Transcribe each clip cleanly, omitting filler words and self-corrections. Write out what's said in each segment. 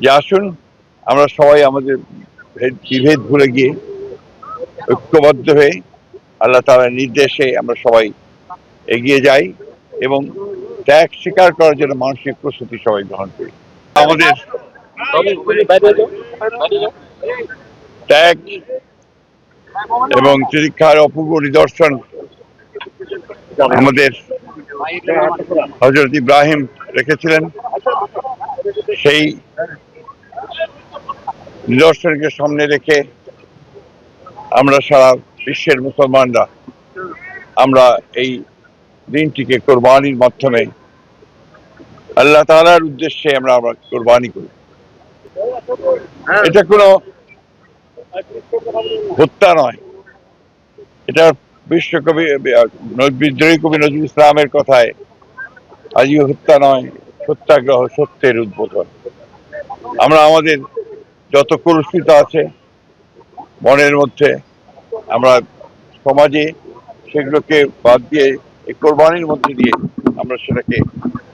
যে আসুন আমরা সবাই আমাদের বিভেদ ভুলে গিয়ে ঐক্যবদ্ধ হয়ে আল্লাহ তাআলার নির্দেশে আমরা সবাই এগিয়ে যাই এবং ত্যাগ স্বীকার করার জন্য মানসিক প্রস্তুতি সবাই গ্রহণ করি। আমাদের ত্যাগ এবং তিতিক্ষার অপূর্ব নিদর্শন আমাদের হযরত ইব্রাহিম রেখেছিলেন। সেই নিদর্শনকে সামনে রেখে আমরা সারা বিশ্বের মুসলমানরা আমরা এই দিনটিকে কোরবানির মাধ্যমে আল্লাহ তাআলার উদ্দেশ্যে আমরা কোরবানি করি। এটা কোনো হত্যা নয়, এটা বিশ্বকবি বিদ্রোহী কবি নজরুল ইসলামের কথায় আজই হত্যা নয়, সত্যাগ্রহ সত্যের উদ্বোধন। আমরা আমাদের যত কলুষিত আছে মনের মধ্যে আমরা সমাজে সেগুলোকে বাদ দিয়ে এই কোরবানির মধ্যে দিয়ে আমরা সেটাকে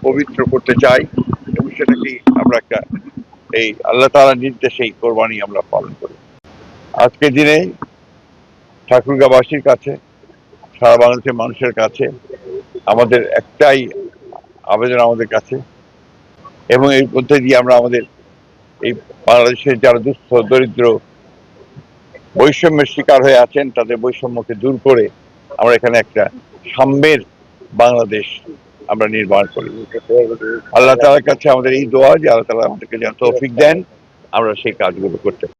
পবিত্র করতে চাই এবং সেটাকে আমরা একটা এই আল্লাহ তাআলার নির্দেশে এই কোরবানি আমরা পালন করি। আজকের দিনে ঠাকুরগাঁওবাসীর কাছে, সারা বাংলাদেশের মানুষের কাছে আমাদের একটাই আবেদন আমাদের কাছে, এবং এর মধ্যে দিয়ে আমরা আমাদের এই বাংলাদেশের যারা দুস্থ দরিদ্র বৈষম্যের শিকার হয়ে আছেন তাদের বৈষম্যকে দূর করে আমরা এখানে একটা সাম্যের বাংলাদেশ আমরা নির্মাণ করি। আল্লাহ তাআলার কাছে আমাদের এই দোয়া যে আল্লাহ তাআলা আমাদেরকে যেন তৌফিক দেন আমরা সেই কাজগুলো করতে পারি।